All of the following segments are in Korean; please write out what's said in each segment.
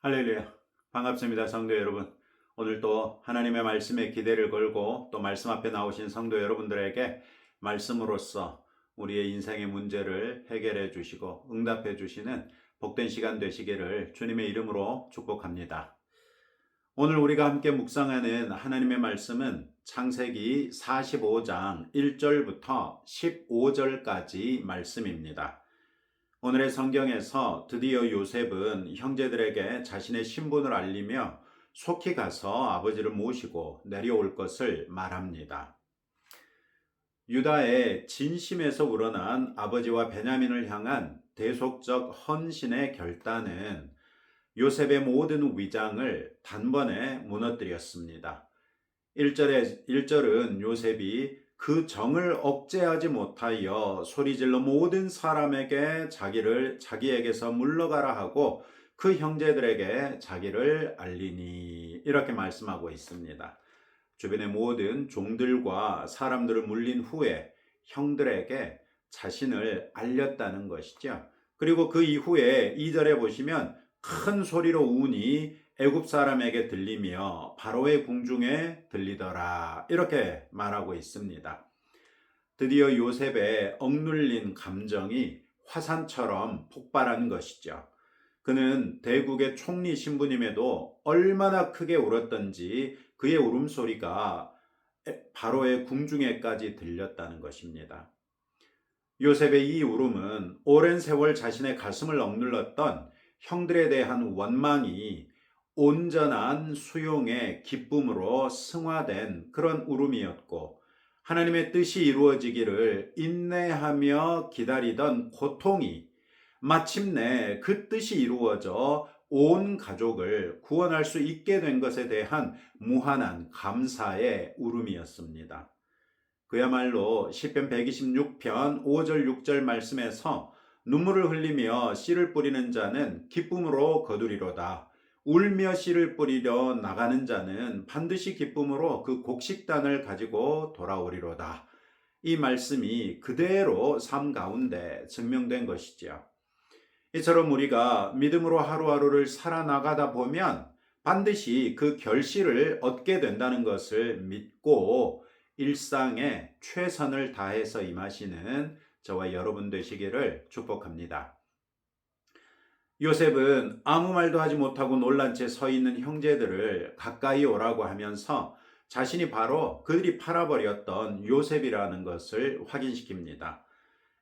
할렐루야. 반갑습니다, 성도 여러분. 오늘 또 하나님의 말씀에 기대를 걸고 또 말씀 앞에 나오신 성도 여러분들에게 말씀으로써 우리의 인생의 문제를 해결해 주시고 응답해 주시는 복된 시간 되시기를 주님의 이름으로 축복합니다. 오늘 우리가 함께 묵상하는 하나님의 말씀은 창세기 45장 1절부터 15절까지 말씀입니다. 오늘의 성경에서 드디어 요셉은 형제들에게 자신의 신분을 알리며 속히 가서 아버지를 모시고 내려올 것을 말합니다. 유다의 진심에서 우러난 아버지와 베냐민을 향한 대속적 헌신의 결단은 요셉의 모든 위장을 단번에 무너뜨렸습니다. 1절은 요셉이 그 정을 억제하지 못하여 소리질러 모든 사람에게 자기에게서 물러가라 하고 그 형제들에게 자기를 알리니 이렇게 말씀하고 있습니다. 주변의 모든 종들과 사람들을 물린 후에 형들에게 자신을 알렸다는 것이죠. 그리고 그 이후에 2절에 보시면 큰 소리로 우니 애굽 사람에게 들리며 바로의 궁중에 들리더라 이렇게 말하고 있습니다. 드디어 요셉의 억눌린 감정이 화산처럼 폭발한 것이죠. 그는 대국의 총리 신부님에도 얼마나 크게 울었던지 그의 울음소리가 바로의 궁중에까지 들렸다는 것입니다. 요셉의 이 울음은 오랜 세월 자신의 가슴을 억눌렀던 형들에 대한 원망이 온전한 수용의 기쁨으로 승화된 그런 울음이었고, 하나님의 뜻이 이루어지기를 인내하며 기다리던 고통이 마침내 그 뜻이 이루어져 온 가족을 구원할 수 있게 된 것에 대한 무한한 감사의 울음이었습니다. 그야말로 시편 126편 5절 6절 말씀에서 눈물을 흘리며 씨를 뿌리는 자는 기쁨으로 거두리로다. 울며 씨를 뿌리려 나가는 자는 반드시 기쁨으로 그 곡식단을 가지고 돌아오리로다. 이 말씀이 그대로 삶 가운데 증명된 것이지요. 이처럼 우리가 믿음으로 하루하루를 살아나가다 보면 반드시 그 결실을 얻게 된다는 것을 믿고 일상에 최선을 다해서 임하시는 저와 여러분 되시기를 축복합니다. 요셉은 아무 말도 하지 못하고 놀란 채 서 있는 형제들을 가까이 오라고 하면서 자신이 바로 그들이 팔아버렸던 요셉이라는 것을 확인시킵니다.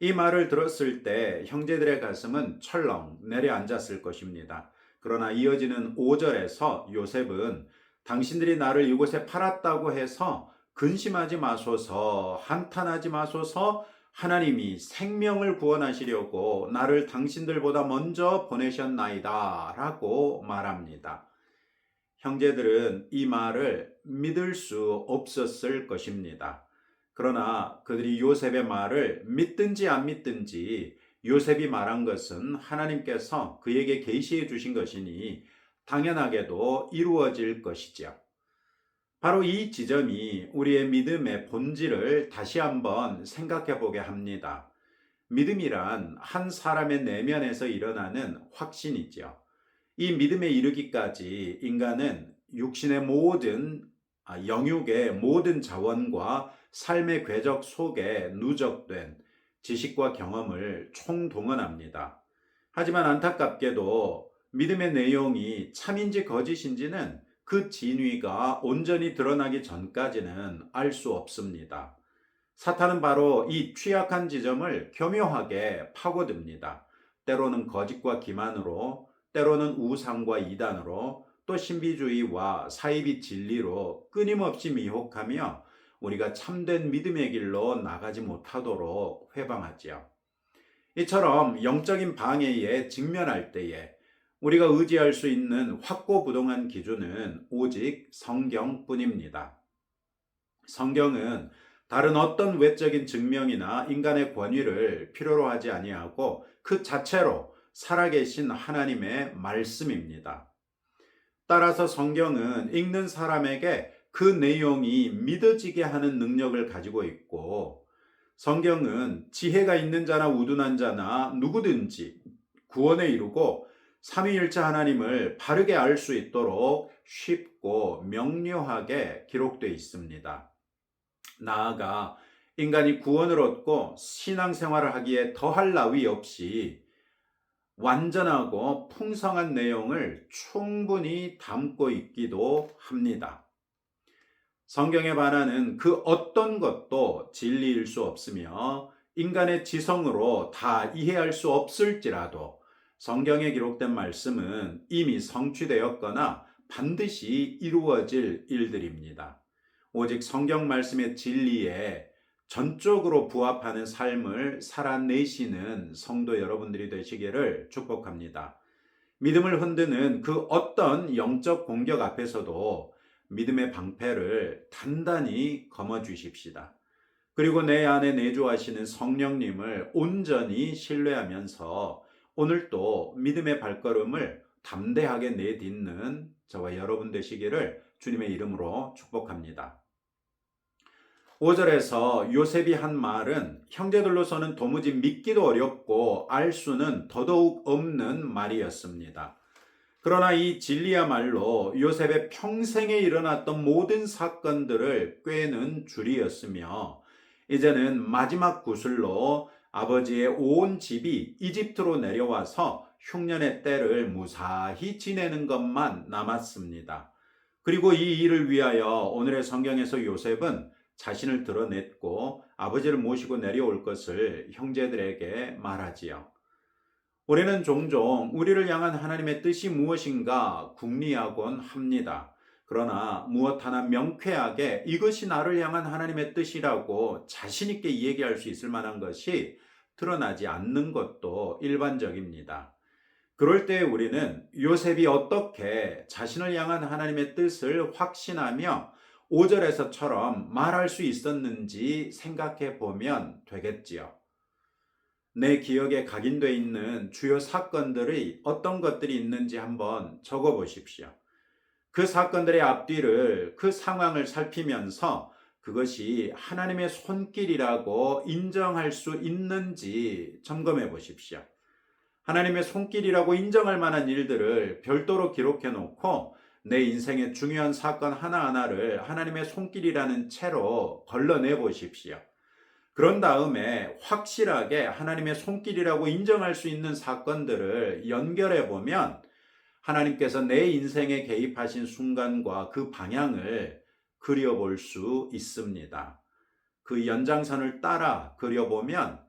이 말을 들었을 때 형제들의 가슴은 철렁 내려앉았을 것입니다. 그러나 이어지는 5절에서 요셉은 당신들이 나를 이곳에 팔았다고 해서 근심하지 마소서, 한탄하지 마소서, 하나님이 생명을 구원하시려고 나를 당신들보다 먼저 보내셨나이다 라고 말합니다. 형제들은 이 말을 믿을 수 없었을 것입니다. 그러나 그들이 요셉의 말을 믿든지 안 믿든지 요셉이 말한 것은 하나님께서 그에게 계시해 주신 것이니 당연하게도 이루어질 것이죠. 바로 이 지점이 우리의 믿음의 본질을 다시 한번 생각해 보게 합니다. 믿음이란 한 사람의 내면에서 일어나는 확신이죠. 이 믿음에 이르기까지 인간은 육신의 영육의 모든 자원과 삶의 궤적 속에 누적된 지식과 경험을 총동원합니다. 하지만 안타깝게도 믿음의 내용이 참인지 거짓인지는 그 진위가 온전히 드러나기 전까지는 알 수 없습니다. 사탄은 바로 이 취약한 지점을 교묘하게 파고듭니다. 때로는 거짓과 기만으로, 때로는 우상과 이단으로, 또 신비주의와 사이비 진리로 끊임없이 미혹하며 우리가 참된 믿음의 길로 나가지 못하도록 회방하지요. 이처럼 영적인 방해에 직면할 때에 우리가 의지할 수 있는 확고부동한 기준은 오직 성경뿐입니다. 성경은 다른 어떤 외적인 증명이나 인간의 권위를 필요로 하지 아니하고 그 자체로 살아계신 하나님의 말씀입니다. 따라서 성경은 읽는 사람에게 그 내용이 믿어지게 하는 능력을 가지고 있고, 성경은 지혜가 있는 자나 우둔한 자나 누구든지 구원에 이르고 삼위일체 하나님을 바르게 알 수 있도록 쉽고 명료하게 기록되어 있습니다. 나아가 인간이 구원을 얻고 신앙생활을 하기에 더할 나위 없이 완전하고 풍성한 내용을 충분히 담고 있기도 합니다. 성경에 반하는 그 어떤 것도 진리일 수 없으며 인간의 지성으로 다 이해할 수 없을지라도 성경에 기록된 말씀은 이미 성취되었거나 반드시 이루어질 일들입니다. 오직 성경 말씀의 진리에 전적으로 부합하는 삶을 살아내시는 성도 여러분들이 되시기를 축복합니다. 믿음을 흔드는 그 어떤 영적 공격 앞에서도 믿음의 방패를 단단히 거머쥐십시다. 그리고 내 안에 내주하시는 성령님을 온전히 신뢰하면서 오늘도 믿음의 발걸음을 담대하게 내딛는 저와 여러분 되시기를 주님의 이름으로 축복합니다. 5절에서 요셉이 한 말은 형제들로서는 도무지 믿기도 어렵고 알 수는 더더욱 없는 말이었습니다. 그러나 이 진리야말로 요셉의 평생에 일어났던 모든 사건들을 꿰는 줄이었으며 이제는 마지막 구슬로 아버지의 온 집이 이집트로 내려와서 흉년의 때를 무사히 지내는 것만 남았습니다. 그리고 이 일을 위하여 오늘의 성경에서 요셉은 자신을 드러냈고 아버지를 모시고 내려올 것을 형제들에게 말하지요. 우리는 종종 우리를 향한 하나님의 뜻이 무엇인가 궁리하곤 합니다. 그러나 무엇 하나 명쾌하게 이것이 나를 향한 하나님의 뜻이라고 자신있게 얘기할 수 있을 만한 것이 드러나지 않는 것도 일반적입니다. 그럴 때 우리는 요셉이 어떻게 자신을 향한 하나님의 뜻을 확신하며 5절에서처럼 말할 수 있었는지 생각해 보면 되겠지요. 내 기억에 각인되어 있는 주요 사건들의 어떤 것들이 있는지 한번 적어 보십시오. 그 사건들의 앞뒤를 그 상황을 살피면서 그것이 하나님의 손길이라고 인정할 수 있는지 점검해 보십시오. 하나님의 손길이라고 인정할 만한 일들을 별도로 기록해 놓고 내 인생의 중요한 사건 하나하나를 하나님의 손길이라는 채로 걸러내 보십시오. 그런 다음에 확실하게 하나님의 손길이라고 인정할 수 있는 사건들을 연결해 보면 하나님께서 내 인생에 개입하신 순간과 그 방향을 그려볼 수 있습니다. 그 연장선을 따라 그려보면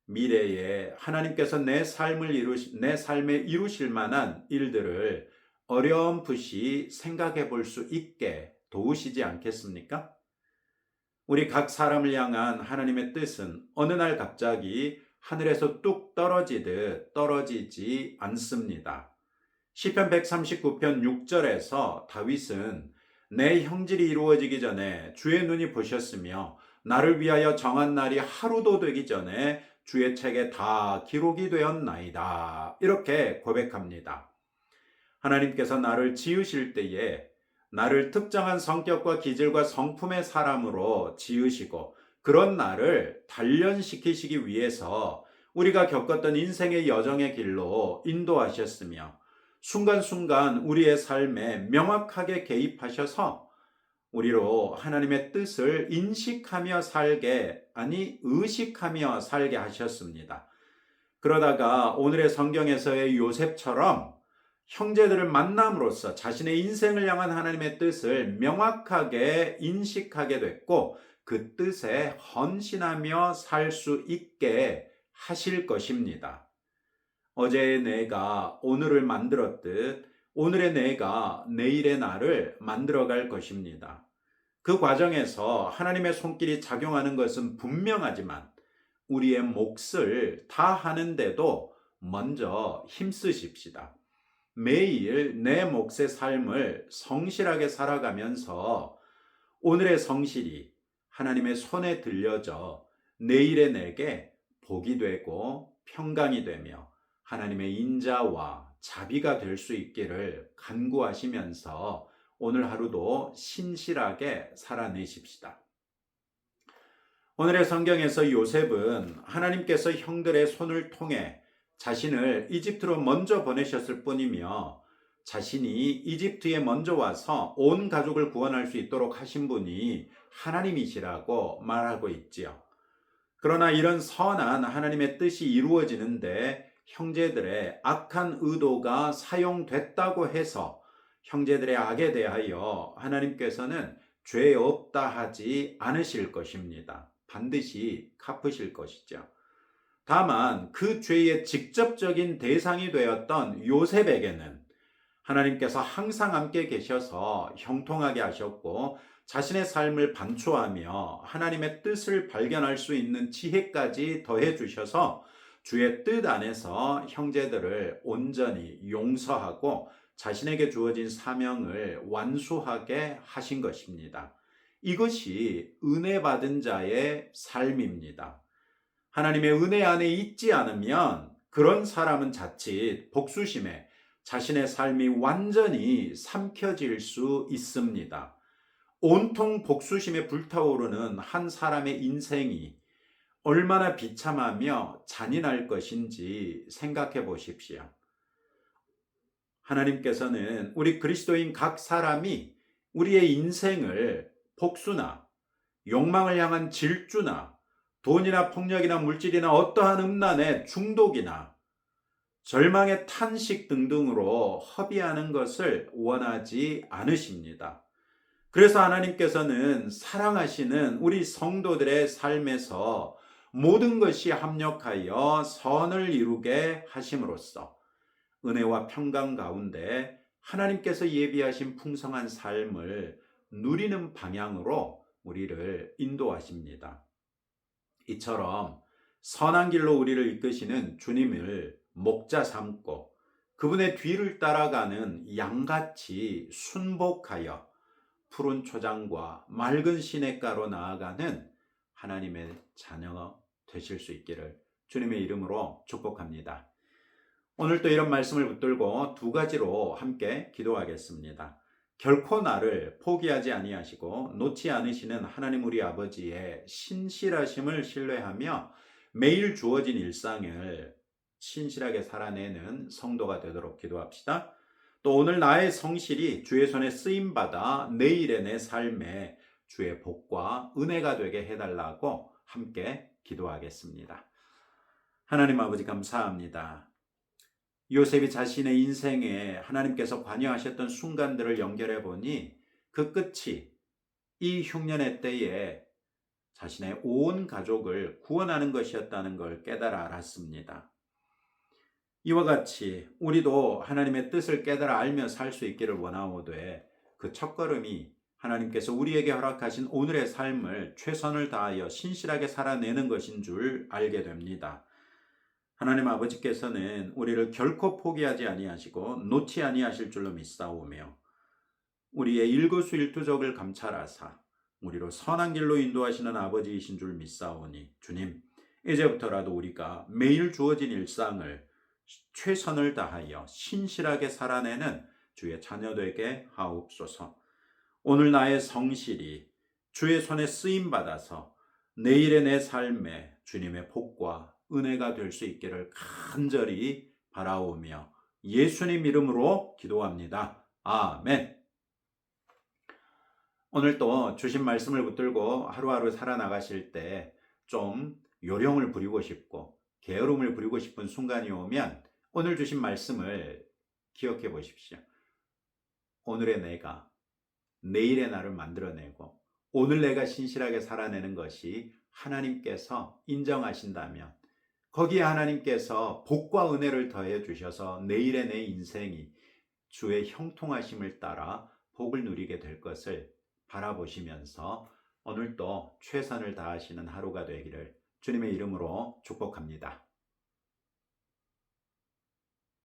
미래에 하나님께서 내 삶에 이루실 만한 일들을 어렴풋이 생각해 볼 수 있게 도우시지 않겠습니까? 우리 각 사람을 향한 하나님의 뜻은 어느 날 갑자기 하늘에서 뚝 떨어지듯 떨어지지 않습니다. 시편 139편 6절에서 다윗은 내 형질이 이루어지기 전에 주의 눈이 보셨으며 나를 위하여 정한 날이 하루도 되기 전에 주의 책에 다 기록이 되었나이다. 이렇게 고백합니다. 하나님께서 나를 지으실 때에 나를 특정한 성격과 기질과 성품의 사람으로 지으시고 그런 나를 단련시키시기 위해서 우리가 겪었던 인생의 여정의 길로 인도하셨으며 순간순간 우리의 삶에 명확하게 개입하셔서 우리로 하나님의 뜻을 인식하며 의식하며 살게 하셨습니다. 그러다가 오늘의 성경에서의 요셉처럼 형제들을 만남으로써 자신의 인생을 향한 하나님의 뜻을 명확하게 인식하게 됐고 그 뜻에 헌신하며 살 수 있게 하실 것입니다. 어제의 내가 오늘을 만들었듯 오늘의 내가 내일의 나를 만들어갈 것입니다. 그 과정에서 하나님의 손길이 작용하는 것은 분명하지만 우리의 몫을 다하는데도 먼저 힘쓰십시다. 매일 내 몫의 삶을 성실하게 살아가면서 오늘의 성실이 하나님의 손에 들려져 내일의 내게 복이 되고 평강이 되며 하나님의 인자와 자비가 될 수 있기를 간구하시면서 오늘 하루도 신실하게 살아내십시다. 오늘의 성경에서 요셉은 하나님께서 형들의 손을 통해 자신을 이집트로 먼저 보내셨을 뿐이며 자신이 이집트에 먼저 와서 온 가족을 구원할 수 있도록 하신 분이 하나님이시라고 말하고 있지요. 그러나 이런 선한 하나님의 뜻이 이루어지는데 형제들의 악한 의도가 사용됐다고 해서 형제들의 악에 대하여 하나님께서는 죄 없다 하지 않으실 것입니다. 반드시 갚으실 것이죠. 다만 그 죄의 직접적인 대상이 되었던 요셉에게는 하나님께서 항상 함께 계셔서 형통하게 하셨고 자신의 삶을 반추하며 하나님의 뜻을 발견할 수 있는 지혜까지 더해 주셔서 주의 뜻 안에서 형제들을 온전히 용서하고 자신에게 주어진 사명을 완수하게 하신 것입니다. 이것이 은혜 받은 자의 삶입니다. 하나님의 은혜 안에 있지 않으면 그런 사람은 자칫 복수심에 자신의 삶이 완전히 삼켜질 수 있습니다. 온통 복수심에 불타오르는 한 사람의 인생이 얼마나 비참하며 잔인할 것인지 생각해 보십시오. 하나님께서는 우리 그리스도인 각 사람이 우리의 인생을 복수나 욕망을 향한 질주나 돈이나 폭력이나 물질이나 어떠한 음란의 중독이나 절망의 탄식 등등으로 허비하는 것을 원하지 않으십니다. 그래서 하나님께서는 사랑하시는 우리 성도들의 삶에서 모든 것이 합력하여 선을 이루게 하심으로써 은혜와 평강 가운데 하나님께서 예비하신 풍성한 삶을 누리는 방향으로 우리를 인도하십니다. 이처럼 선한 길로 우리를 이끄시는 주님을 목자 삼고 그분의 뒤를 따라가는 양같이 순복하여 푸른 초장과 맑은 시냇가로 나아가는 하나님의 자녀가 되실 수 있기를 주님의 이름으로 축복합니다. 오늘 또 이런 말씀을 붙들고 두 가지로 함께 기도하겠습니다. 결코 나를 포기하지 아니하시고 놓지 않으시는 하나님 우리 아버지의 신실하심을 신뢰하며 매일 주어진 일상을 신실하게 살아내는 성도가 되도록 기도합시다. 또 오늘 나의 성실이 주의 손에 쓰임받아 내일의 내 삶에 주의 복과 은혜가 되게 해달라고 함께 기도하겠습니다. 하나님 아버지 감사합니다. 요셉이 자신의 인생에 하나님께서 관여하셨던 순간들을 연결해 보니 그 끝이 이 흉년의 때에 자신의 온 가족을 구원하는 것이었다는 걸 깨달아 알았습니다. 이와 같이 우리도 하나님의 뜻을 깨달아 알며 살 수 있기를 원하오되 그 첫걸음이 하나님께서 우리에게 허락하신 오늘의 삶을 최선을 다하여 신실하게 살아내는 것인 줄 알게 됩니다. 하나님 아버지께서는 우리를 결코 포기하지 아니하시고 놓지 아니하실 줄로 믿사오며 우리의 일거수일투족을 감찰하사 우리로 선한 길로 인도하시는 아버지이신 줄 믿사오니 주님, 이제부터라도 우리가 매일 주어진 일상을 최선을 다하여 신실하게 살아내는 주의 자녀되게 하옵소서. 오늘 나의 성실이 주의 손에 쓰임받아서 내일의 내 삶에 주님의 복과 은혜가 될 수 있기를 간절히 바라오며 예수님 이름으로 기도합니다. 아멘. 오늘 또 주신 말씀을 붙들고 하루하루 살아나가실 때 좀 요령을 부리고 싶고 게으름을 부리고 싶은 순간이 오면 오늘 주신 말씀을 기억해 보십시오. 오늘의 내가 내일의 나를 만들어내고 오늘 내가 신실하게 살아내는 것이 하나님께서 인정하신다면 거기에 하나님께서 복과 은혜를 더해 주셔서 내일의 내 인생이 주의 형통하심을 따라 복을 누리게 될 것을 바라보시면서 오늘도 최선을 다하시는 하루가 되기를 주님의 이름으로 축복합니다.